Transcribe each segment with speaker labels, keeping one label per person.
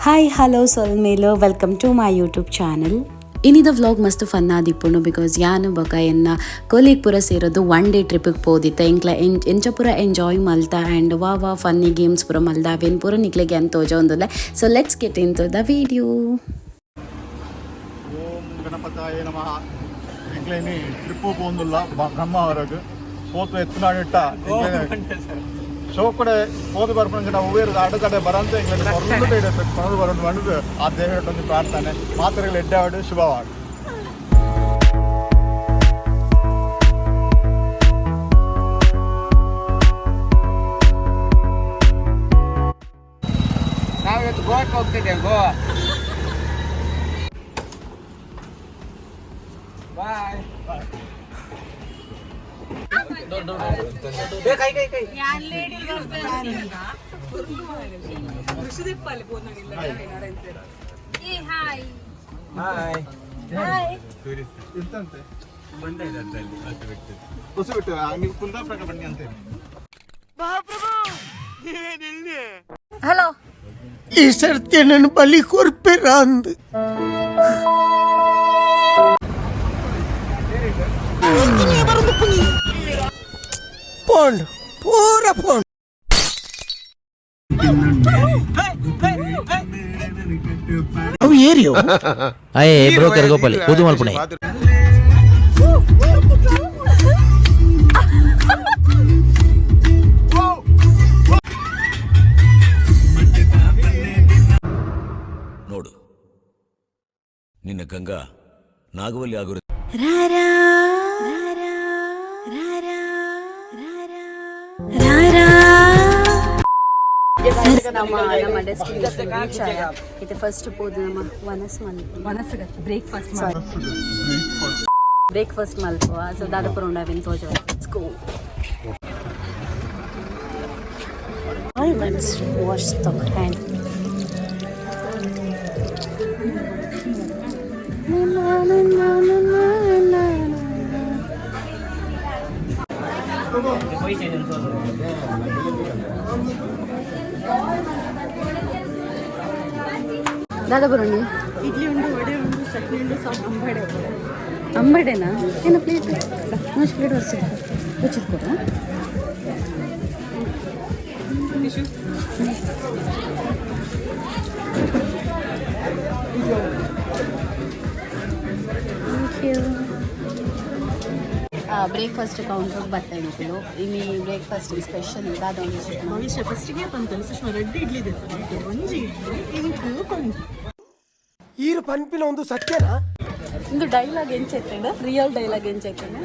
Speaker 1: Hi hello ಸೊಲ್ಮೇಲು welcome to my YouTube channel. ಇನ್ನಿದ vlog ಮಸ್ತ್ ಫನ್ ಆದಿಪ್ಪುಂಡು ಬಿಕಾಸ್ ಯಾನು ಬೊಕ ಎನ್ನ ಕೊಲೀಗ್ ಪೂರ ಸೇರೋದು ಒನ್ ಡೇ ಟ್ರಿಪ್ಪಿಗೆ ಪೋದಿತ್ತ ಎಂಕ್ಲ ಎಂಚ ಪೂರ ಎಂಜಾಯ್ ಮಲ್ತ ಆ್ಯಂಡ್ ವಾ ಫನ್ನಿ ಗೇಮ್ಸ್ ಪೂರ ಮಲ್ದ ಅವೇನು ಪೂರ ನಿಕ್ಲೆಗೆ ಅಂತ ತೋಜೊಂದುಲ್ಲ. So let's get into the video.
Speaker 2: ಓಂ ಗಣಪತಾಯ ನಮಃ. ಎಂಕ್ಲೇನಿ ಟ್ರಿಪ್ಪು ಪೋಂದುಲ್ಲ ಬ್ರಹ್ಮ ಹೊರಗು ಪೋತು ಎತ್ತುನಾಡಿಟ್ಟ ಶೋಕಡೆ ಪೋದು ಬರ್ಪಂಜನ ಉವೇರು ಅಡುಗಡೆ ಬರಂತ ಎಂಗ್ಲೇ ಹೊರಟು ಇಡಬೇಕು ಪಣದು ಬರೋದು ಬಂದು ಆ ದೇವರೊಂದು ಪ್ರಾರ್ಥನೆ ಮಾತ್ರೆಗಳು ಎಡ್ಡಾಡು ಶುಭವಾಡು.
Speaker 3: ನಾವಿವತ್ತು ಗೋವಾಕ್ಕೆ ಹೋಗ್ತಿದ್ದೇವೆ. ಗೋವಾ ಬಾಯ್. ಕೈ ಕೈ ಕೈ
Speaker 4: ಹಲೋ,
Speaker 5: ಈ ಸರ್ತಿ ನನ್ನ ಬಲಿ ಕೊರ್ಪೆರ ಅಂದ್ ಫೋನ್ ಪೂರ ಫೋನ್ ಅವು ಏರಿಯೋ
Speaker 6: ಅಯ್ಯೇ ಬ್ರೋಕರ್ ಗೋಪಾಲಿ ಪುದು ಮಲ್ಪುಣೆ
Speaker 7: ನೋಡು ನಿನ್ನ ಗಂಗಾ ನಾಗವಲ್ಲಿ ಆಗಿರು
Speaker 1: ನಮ್ಮ ಡೆಸ್ಟಿನೇಷನ್ ರೀಚ್ ಆಯ. ಇದು ಫಸ್ಟ್ ಪೋದು ನಮ್ಮ ಬ್ರೇಕ್ಫಾಸ್ಟ್ ಮಲ್ಪುವ. ಸೊ ದಾದಾಪುರ ಉಂಡಾವೇನು ತೋಜ. Let's go. Let's wash the hand. ದಾದಾ ಬರೋಣ. ಇಡ್ಲಿ ಉಂಡು, ವಡೆ ಉಂಡು, ಚಟ್ನಿ ಉಂಡು, ಅಂಬಡೆ. ಅಂಬಡೆನಾ ಏನು ಪ್ಲೇಟ್? ಅಷ್ಟು ಪ್ಲೇಟ್ ವರ್ಷ ಹೆಚ್ಚಿದ್ ಕೊಡ. ಬ್ರೇಕ್ಫಾಸ್ಟ್ ಕೌಂಟರ್ ಬರ್ತಾಯಿತ್ತು. ಇಲ್ಲಿ ಬ್ರೇಕ್ಫಾಸ್ಟ್ ಸ್ಪೆಷಲ್ ದಾದೊಂದು ಫಸ್ಟಿಗೆ ಬಂತು ಸುಷ್ಮಾ ರೆಡ್ಡಿ ಇಡ್ಲಿ ಒಂಜಿ
Speaker 5: ಈರು ಪನ್ಪಿನ ಒಂದು ಸತ್ಯನಾ?
Speaker 1: ಇಂದು ಡೈಲಾಗ್ ಎಂಚೆತ್ತಂಡ ರಿಯಲ್ ಡೈಲಾಗ್ ಎಂಚೆತ್ತಂಡ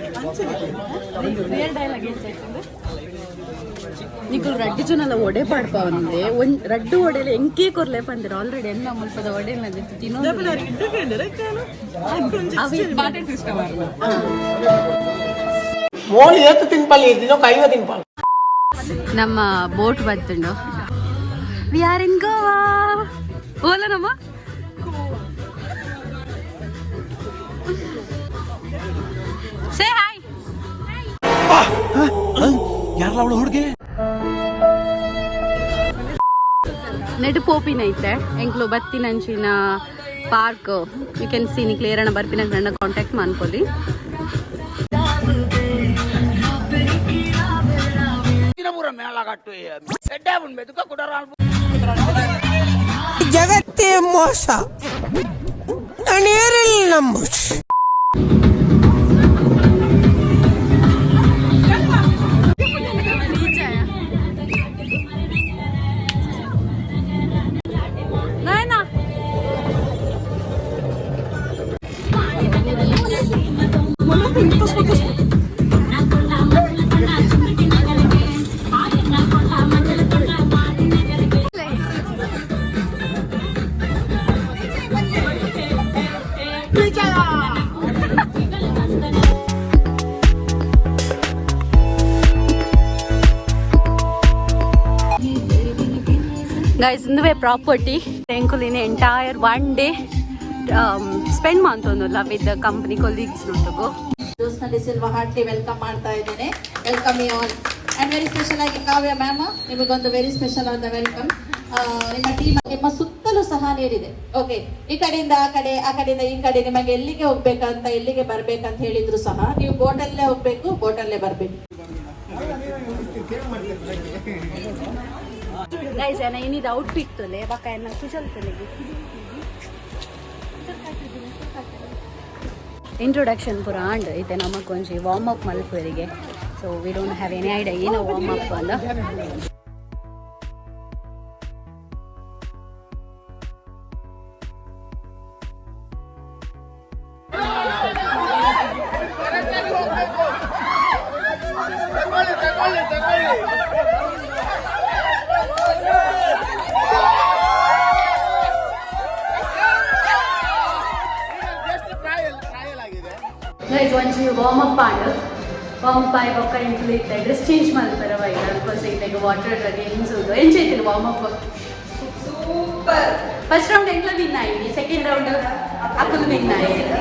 Speaker 1: ರಿಯಲ್ ಡೈಲಾಗ್ ಎಂಚೆತ್ತಂಡ ನಿಕುಲು ರಡ್ಡಿ ಜೊನಲ್ಲ ಒಡೆ ಪಾಡ್ಪ ಒಂದೆ ಒಂದು ರಡ್ಡು ಒಡೆಲೆ ಎಂಕೇ ಕೊರ್ಲೆ ಪಂದಿರ ಆಲ್ರೆಡಿ ಎನ್ನ ಮುಲ್ಪದ ಒಡೆನದಿತ್ತು ತಿನ್ನೋದು
Speaker 5: ಮೋಳಿ ಏತು ತಿನ್ಪಲ್ಲಿ ಇದ್ದೀನೋ ಕೈವ ತಿನ್ಪಲ್ಲ.
Speaker 1: ನಮ್ಮ ಬೋಟ್ ಬರ್ತುಂಡು. We are in Goa. ಓಲ ನಮ್ಮ ಸೇ ಹಾಯ್.
Speaker 7: ಯಾರಲ್ಲ ಅವಳು ಹುಡುಗಿ
Speaker 1: ನೆಡು ಪೋಪಿನೈತೆ ಎಂಕ್ಲು ಬತ್ತಿನಂಚಿನ ಪಾರ್ಕ್ ಯು ಕ್ಯಾನ್ ಸಿ ನಿ ಕ್ಲಿಯರ್ ಅಣ್ಣ ಬರ್ಪಿನ ನನ್ನ ಕಾಂಟ್ಯಾಕ್ಟ್ ಮಾಡ್ಕೊಳ್ಳಿ.
Speaker 5: ಜಗತ್ತೇ ಮೋಸ, ನಾನೇರಿಲ್ಲ ನಂಬು.
Speaker 1: ಗೈಸ್ ಇಂದುವೆ ಪ್ರಾಪರ್ಟಿ ಎಂಕುಲಿನ ಎಂಟೈರ್ ಒನ್ ಡೇ ಸ್ಪೆಂಡ್ ಮಾಡ್ತೊಂದಿಲ್ಲ ವಿತ್ ಕಂಪ್ನಿ ಕೊಲೀಗ್ಸ್ ನೊಟ್ಟಿಗೂ.
Speaker 8: ಜೋಸ್ನಲ್ಲಿ ಸಿಲ್ವಾ ಹಾರ್ಟ್ಲಿ ವೆಲ್ಕಮ್ ಮಾಡ್ತಾ ಇದ್ದೇನೆ. Welcome you all. And very special ಆಗಿ ಕಾವ್ಯ ಮ್ಯಾಮ್ ನಿಮಗೊಂದು ವೆರಿ ಸ್ಪೆಷಲ್ ಆದ ವೆಲ್ಕಮ್. ನಿಮ್ಮ ಟೀಮ್ ನಿಮ್ಮ ಸುತ್ತಲೂ ಸಹ ನೀರಿದೆ. ಓಕೆ, ಈ ಕಡೆಯಿಂದ ಆ ಕಡೆ, ಆ ಕಡೆಯಿಂದ ಈ ಕಡೆ, ನಿಮಗೆ ಎಲ್ಲಿಗೆ ಹೋಗ್ಬೇಕಂತ, ಎಲ್ಲಿಗೆ ಬರ್ಬೇಕಂತ ಹೇಳಿದ್ರು ಸಹ ನೀವು ಬೋಟಲ್ಲೇ ಹೋಗ್ಬೇಕು, ಬೋಟಲ್ಲೇ ಬರ್ಬೇಕು.
Speaker 1: गाइस याना इनी आउटफिट तो ले बाका याना कुशल तो ले इंट्रोडक्शन पूरा आंड इते नमक कोंची वार्म अप मल्पवरिगे so we don't have any idea ಏನು ವಾರ್ಮ್ ಅಪ್ ಅಲ್ಲ. Guys, once you warm up ಆಗಿ ಬೊಕ್ಕ ಇಂಕ್ಲು ಇತ್ತೆ ಡ್ರೆಸ್ ಚೇಂಜ್ ಮಾಡ್ತಾರೆ ಬೈದ ಬಿಕಾಸ್ ಈಗ ವಾಟರ್ ಗೇಮ್ಸ್ ಎಂಜಾಯ್ ಐತಿಲ್ಲ warm up super. First round ಎಂಕ್ಲ ವಿನ್ ಆಯ್ತು, ಸೆಕೆಂಡ್ ರೌಂಡ್ ಅಕ್ಕಲು ವಿನ್ ಆಯ್ತು.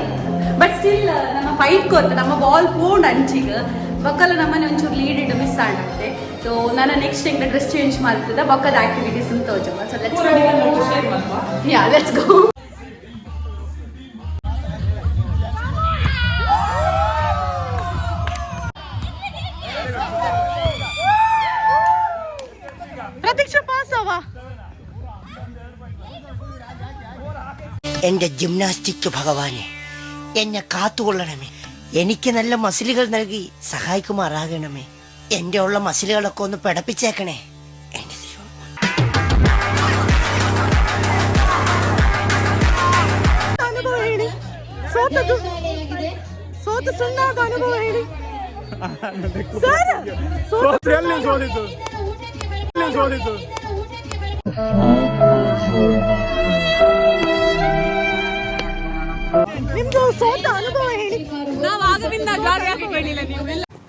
Speaker 1: ಬಟ್ ಸ್ಟಿಲ್ ನಮ್ಮ ಫೈಟ್ ಕೊರ್ತು ನಮ್ಮ ಬಾಲ್ ಪೋಂಡ್ ಅಂಚಿಗೆ ಬೊಕ್ಕಲ್ಲ ನಮ್ಮನೆ ಒಂಚೂರು ಲೀಡ್ ಇಟ್ಟು ಮಿಸ್ ಆಗುತ್ತೆ. ಸೊ ನಾನು ನೆಕ್ಸ್ಟ್ ಹೆಂಗೆ ಡ್ರೆಸ್ ಚೇಂಜ್ ಮಾಡ್ತಿದ್ದೆ ಬೊಕ್ಕದ ಆಕ್ಟಿವಿಟೀಸ್ ಅಂತ ತೋಜವ. So let's go.
Speaker 5: എന്റെ ജിംനാസ്റ്റിക് ഭഗവാനെ എന്നെ കാത്തുകൊള്ളണമേ. എനിക്ക് നല്ല മസിലുകൾ നൽകി സഹായിക്കുമാറാകണമേ. എന്റെ ഉള്ള മസിലുകളൊക്കെ ഒന്ന് പിടപ്പിച്ചേക്കണേ എന്റെ ദൈവം.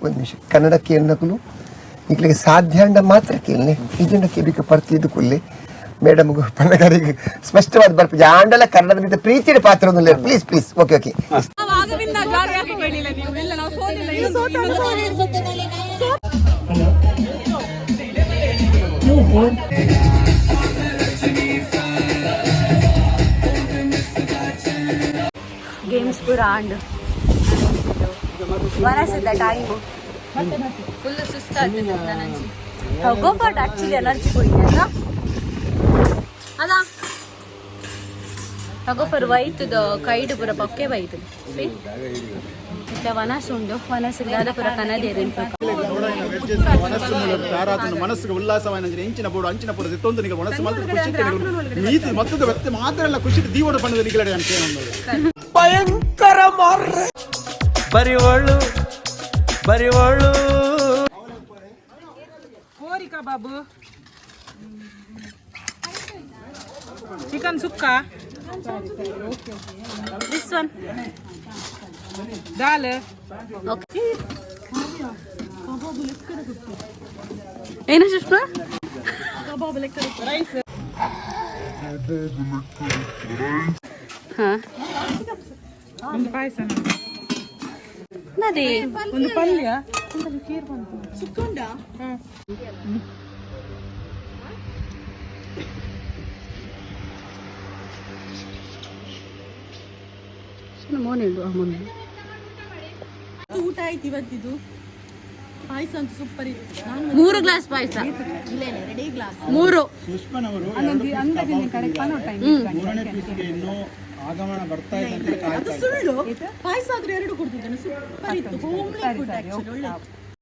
Speaker 4: ಒಂದು ನಿಮಿಷ ಕನ್ನಡ ಕೇಳಿನಕ್ಕೂ ಈಗಲಿಗೆ ಸಾಧ್ಯ ಅಂಡ ಮಾತ್ರ ಕೇಳನೆ ಇದನ್ನ ಕೇಳಿಕೆ ಪರ್ತಿದ್ದು ಕೊಲ್ಲಿ ಮೇಡಮ್ಗೂ ಪನ್ನಗಾರಿಗೆ ಸ್ಪಷ್ಟವಾದ ಬರ್ಪ ಆಂಡಲ ಕನ್ನಡದ మీద ಪ್ರೀತಿಯ ಪಾತ್ರ ಒಂದು please please. Okay okay.
Speaker 1: Games ಪೂರ ಆಂಡ್ ವನಸಿದ್ದ ಟೈಮು ಫುಲ್ ಸುಸ್ತಾಗ್ತದೆ ನನಂಚಿ ಹೋಗೋಪಾಟ್ ಆ್ಯಕ್ಚುಲಿ ಎನರ್ಜಿ ಹೋಯ್ತು ಅಲ್ಲ ಅದಾ ಹೋಗೋಫರ್ ವೈತದ ಕೈಡು ಪೂರ ಪೊಕ್ಕೆ ಬೈತು ಇತ್ತ ವನಸುಂಡು ವನಸಿಲ್ಲಾದ ಪೂರ ಕನದೇರಿನ
Speaker 2: ಮನಸ್ಸಿಗೆ ಉಲ್ಲಾಸವಾದ ಎಂಚಿನ ಬೋಡು ಅಂಚಿನ ಪುರ ಸಿತ್ತೊಂದು ನಿಮಗೆ ಮನಸ್ಸು ಮಾತ್ರ ಖುಷಿ ನೀತಿ ಮತ್ತದ ವ್ಯಕ್ತಿ ಮಾತ್ರ ಅಲ್ಲ ಖುಷಿ ದೀವೋಡ ಬಣ್ಣದ ನಿಗಲಡೆ ಅಂತ
Speaker 5: ഭയങ്കര
Speaker 6: ಬರಿವಳು ಬರಿವಳು
Speaker 9: ಕೋರಿಕಾ ಬಾಬು chicken sukka
Speaker 1: this one
Speaker 9: dal
Speaker 1: okay ಏನು ಸುಷ್ಮಾ
Speaker 9: ಕಬಾಬ್ ಲೆಕ್ಕ ರೈಸ್
Speaker 1: ಹಾಂ
Speaker 9: ಒಂದು ಪಾಯಸ
Speaker 1: ನದಿ
Speaker 9: ಒಂದು ಪಲ್ಯ ಸುಕ್ಕೊಂಡ
Speaker 1: ಮೋನಿಡು ಅಮ್ಮನ
Speaker 9: ಊಟ ಆಯ್ತು ಇವತ್ತಿದು. ಪಾಯಸ ಅಂತ ಸೂಪರ್ ಇತ್ತು.
Speaker 1: 3 ಗ್ಲಾಸ್ ಪಾಯಸ, 3
Speaker 9: ಅಂದಾಜಿನ ಕಡೆ
Speaker 2: ಇನ್ನೂ ಆಗಮನ ಬರ್ತಾ ಇದೆ.
Speaker 9: ಅದು ಸುಳ್ಳು. ಪಾಯಸ ಆದ್ರೆ 2 ಕೊಡ್ತಿದ್ದೇನೆ. ಸೂಪರ್ ಇತ್ತು. ಹೋಮ್ಲಿ ಫುಡ್ ಆಕ್ಚುಲಿ ಒಳ್ಳೆ